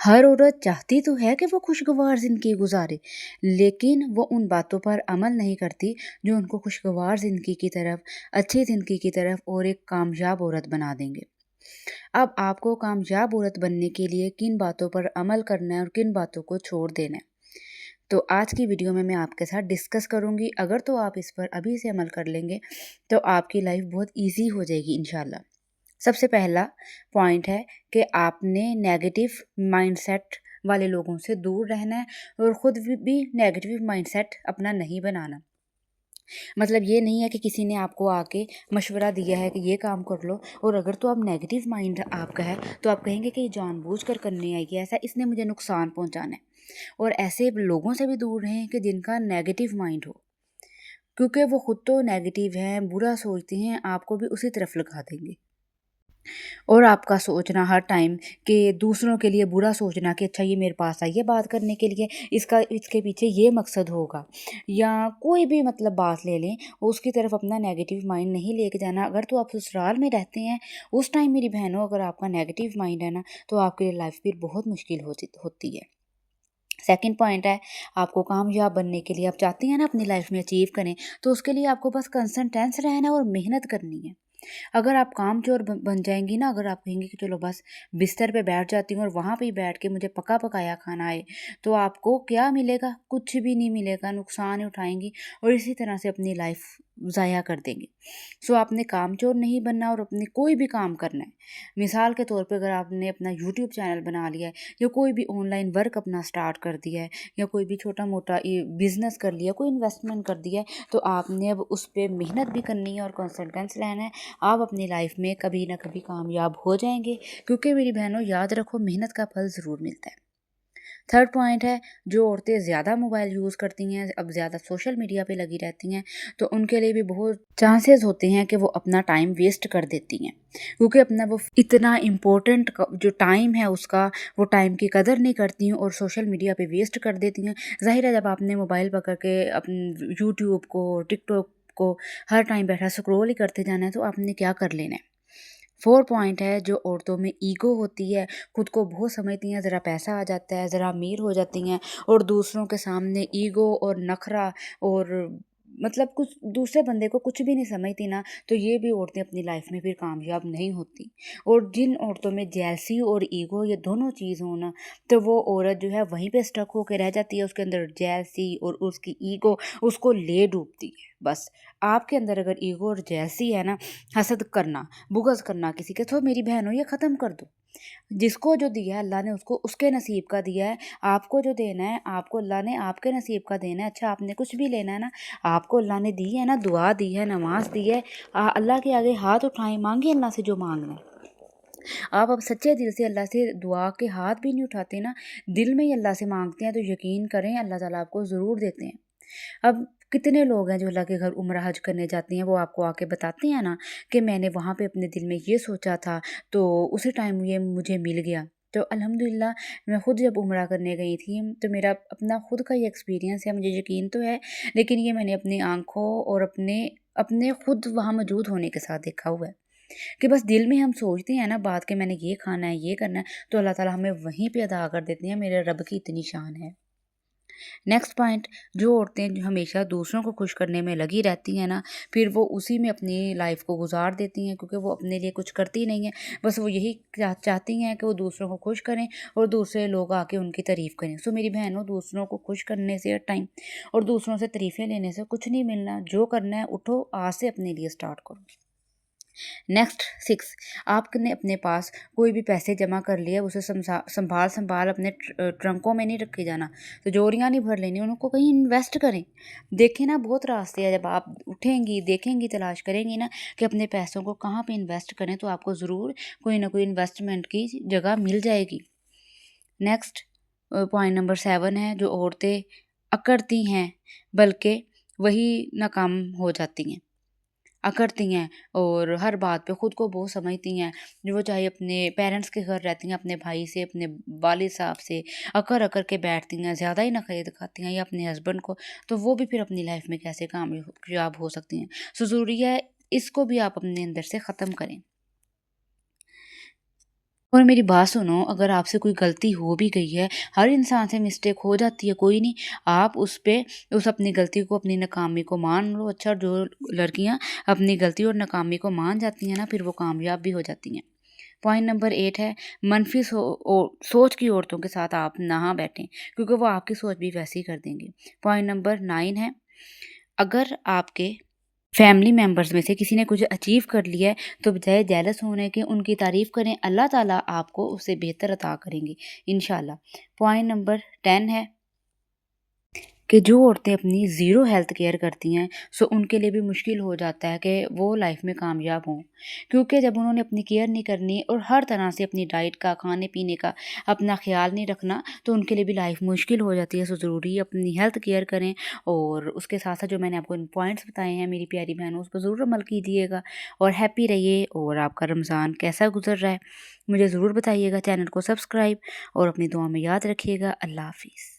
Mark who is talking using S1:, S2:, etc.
S1: हर औरत चाहती तो है कि वो खुशगवार ज़िंदगी गुजारे, लेकिन वो उन बातों पर अमल नहीं करती जो उनको खुशगवार ज़िंदगी की तरफ, अच्छी ज़िंदगी की तरफ और एक कामयाब औरत बना देंगे। अब आपको कामयाब औरत बनने के लिए किन बातों पर अमल करना है और किन बातों को छोड़ देना है, तो आज की वीडियो में मैं आपके साथ डिस्कस करूँगी। अगर तो आप इस पर अभी से अमल कर लेंगे, तो आपकी लाइफ बहुत ईज़ी हो जाएगी इंशाल्लाह। सबसे पहला पॉइंट है कि आपने नेगेटिव माइंडसेट वाले लोगों से दूर रहना है और ख़ुद भी नेगेटिव माइंडसेट अपना नहीं बनाना। मतलब ये नहीं है कि किसी ने आपको आके मशवरा दिया है कि ये काम कर लो, और अगर तो अब नेगेटिव माइंड आपका है तो आप कहेंगे कि ये जानबूझकर करने आई है, ऐसा इसने मुझे नुकसान पहुंचाना है। और ऐसे लोगों से भी दूर रहें कि जिनका नेगेटिव माइंड हो, क्योंकि वो खुद तो नेगेटिव हैं, बुरा सोचते हैं, आपको भी उसी तरफ लगा देंगे। और आपका सोचना हर टाइम कि दूसरों के लिए बुरा सोचना कि अच्छा ये मेरे पास आई है बात करने के लिए, इसके पीछे ये मकसद होगा, या कोई भी मतलब बात ले लें, उसकी तरफ अपना नेगेटिव माइंड नहीं लेके जाना। अगर तो आप ससुराल में रहते हैं उस टाइम मेरी बहनों, अगर आपका नेगेटिव माइंड है ना, तो आपके लिए लाइफ फिर बहुत मुश्किल होती है। सेकंड पॉइंट है, आपको कामयाब बनने के लिए, आप चाहती हैं ना अपनी लाइफ में अचीव करें, तो उसके लिए आपको बस कंसिस्टेंस रहना है और मेहनत करनी है। अगर आप कामचोर बन जाएंगी ना, अगर आप कहेंगे कि चलो बस बिस्तर पे बैठ जाती हूँ और वहाँ पे ही बैठ के मुझे पका पकाया खाना आए, तो आपको क्या मिलेगा? कुछ भी नहीं मिलेगा, नुकसान ही उठाएंगी और इसी तरह से अपनी लाइफ ज़ाया कर देंगे। सो आपने कामचोर नहीं बनना और अपने कोई भी काम करना है। मिसाल के तौर पे अगर आपने अपना यूट्यूब चैनल बना लिया है, या कोई भी ऑनलाइन वर्क अपना स्टार्ट कर दिया है, या कोई भी छोटा मोटा बिजनेस कर लिया, कोई इन्वेस्टमेंट कर दिया है, तो आपने अब उस पर मेहनत भी करनी है और कंसिस्टेंस रहना है। आप अपनी लाइफ में कभी ना कभी कामयाब हो जाएंगे, क्योंकि मेरी बहनों याद रखो, मेहनत का फल ज़रूर मिलता है। थर्ड पॉइंट है, जो औरतें ज़्यादा मोबाइल यूज़ करती हैं, अब ज़्यादा सोशल मीडिया पे लगी रहती हैं, तो उनके लिए भी बहुत चांसेस होते हैं कि वो अपना टाइम वेस्ट कर देती हैं, क्योंकि अपना वो इतना इम्पोर्टेंट जो टाइम है उसका, वो टाइम की कदर नहीं करती हैं और सोशल मीडिया पे वेस्ट कर देती हैं। ज़ाहिर है, जब आपने मोबाइल पकड़ के अपन यूट्यूब को, टिकटॉक को हर टाइम बैठा स्क्रॉल ही करते जाना है, तो आपने क्या कर लेना है। फोर पॉइंट है, जो औरतों में ईगो होती है, खुद को बहुत समझती हैं, ज़रा पैसा आ जाता है, ज़रा अमीर हो जाती हैं, और दूसरों के सामने ईगो और नखरा और मतलब कुछ दूसरे बंदे को कुछ भी नहीं समझती ना, तो ये भी औरतें अपनी लाइफ में फिर कामयाब नहीं होती। और जिन औरतों में जेलसी और ईगो ये दोनों चीज़ हो ना, तो वो औरत जो है वहीं पे स्टक होकर रह जाती है, उसके अंदर जेलसी और उसकी ईगो उसको ले डूबती है। बस आपके अंदर अगर ईगो और जेलसी है ना, हसद करना, बुग़्ज़ करना किसी के, तो मेरी बहनों ये ख़त्म कर दो। जिसको जो दिया है अल्लाह ने उसको उसके नसीब का दिया है। आपको जो देना है, आपको अल्लाह ने आपके नसीब का देना है। अच्छा, आपने कुछ भी लेना है ना, आपको अल्लाह ने दी है ना, दुआ दी है, नमाज दी है, अल्लाह के आगे हाथ उठाएं, मांगे अल्लाह से जो मांगना है। आप अब सच्चे दिल से अल्लाह से दुआ के हाथ भी नहीं उठाते ना, दिल में ही अल्लाह से मांगते हैं, तो यकीन करें अल्लाह ताला आपको ज़रूर देते हैं। अब कितने लोग हैं जो अल्लाह के घर उम्रा हज करने जाते हैं, वो आपको आके बताते हैं ना कि मैंने वहाँ पे अपने दिल में ये सोचा था, तो उसी टाइम ये मुझे मिल गया। तो अल्हम्दुलिल्लाह, मैं खुद जब उम्रा करने गई थी, तो मेरा अपना खुद का ये एक्सपीरियंस है, मुझे यकीन तो है, लेकिन ये मैंने अपनी आंखों और अपने अपने खुद वहाँ मौजूद होने के साथ देखा हुआ है कि बस दिल में हम सोचते हैं ना बात कि मैंने ये खाना है, ये करना है, तो अल्लाह ताला हमें वहीं पे अदा कर देते हैं। मेरे रब की इतनी शान है। नेक्स्ट पॉइंट, जो औरतें जो हमेशा दूसरों को खुश करने में लगी रहती हैं ना, फिर वो उसी में अपनी लाइफ को गुजार देती हैं, क्योंकि वो अपने लिए कुछ करती नहीं है। बस वो यही चाहती हैं कि वो दूसरों को खुश करें और दूसरे लोग आके उनकी तारीफ़ करें। सो मेरी बहनों, दूसरों को खुश करने से टाइम और दूसरों से तारीफ़ें लेने से कुछ नहीं मिलना। जो करना है, उठो, आज से अपने लिए स्टार्ट करो। नेक्स्ट सिक्स, आपने अपने पास कोई भी पैसे जमा कर लिए, उसे संभाल संभाल अपने ट्रंकों में नहीं रखे जाना, तिजोरियाँ नहीं भर लेनी, उनको कहीं इन्वेस्ट करें। देखें ना, बहुत रास्ते हैं, जब आप उठेंगी, देखेंगी, तलाश करेंगी ना कि अपने पैसों को कहाँ पे इन्वेस्ट करें, तो आपको ज़रूर कोई ना कोई इन्वेस्टमेंट की जगह मिल जाएगी। नेक्स्ट पॉइंट नंबर 7 है, जो औरतें अकड़ती हैं बल्कि वही नाकाम हो जाती हैं, अकड़ती हैं और हर बात पे खुद को बहुत समझती हैं। जो वो चाहे अपने पेरेंट्स के घर रहती हैं, अपने भाई से, अपने वालिद साहब से अकड़ अकड़ के बैठती हैं, ज़्यादा ही नखरे दिखाती हैं, या अपने हस्बैंड को, तो वो भी फिर अपनी लाइफ में कैसे कामयाब हो सकती हैं। सो ज़रूरी है इसको भी आप अपने अंदर से ख़त्म करें। اور میری بات سنو، اگر آپ سے کوئی غلطی ہو بھی گئی ہے، ہر انسان سے مسٹیک ہو جاتی ہے، کوئی نہیں، آپ اس اپنی غلطی کو، اپنی ناکامی کو مان لو۔ اچھا، جو لڑکیاں اپنی غلطی اور ناکامی کو مان جاتی ہیں نا، پھر وہ کامیاب بھی ہو جاتی ہیں۔ پوائنٹ نمبر 8 ہے، منفی سوچ کی عورتوں کے ساتھ آپ نہ بیٹھیں، کیونکہ وہ آپ کی سوچ بھی ویسی ہی کر دیں گے۔ پوائنٹ نمبر 9 ہے، اگر آپ کے فیملی ممبرز میں سے کسی نے کچھ اچیو کر لیا ہے تو بجائے جیلس ہونے کے ان کی تعریف کریں، اللہ تعالیٰ آپ کو اس سے بہتر عطا کریں گے انشاءاللہ۔ پوائنٹ نمبر 10 ہے کہ جو عورتیں اپنی زیرو ہیلتھ کیئر کرتی ہیں، سو ان کے لیے بھی مشکل ہو جاتا ہے کہ وہ لائف میں کامیاب ہوں، کیونکہ جب انہوں نے اپنی کیئر نہیں کرنی اور ہر طرح سے اپنی ڈائٹ کا، کھانے پینے کا اپنا خیال نہیں رکھنا، تو ان کے لیے بھی لائف مشکل ہو جاتی ہے۔ سو ضروری ہے اپنی ہیلتھ کیئر کریں، اور اس کے ساتھ ساتھ جو میں نے آپ کو پوائنٹس بتائے ہیں میری پیاری بہنوں، اس پر ضرور عمل کیجیے گا اور ہیپی رہیے۔ اور آپ کا رمضان کیسا گزر رہا ہے مجھے ضرور بتائیے گا۔ چینل کو سبسکرائب اور اپنی دعا میں یاد رکھیے گا۔ اللہ حافظ۔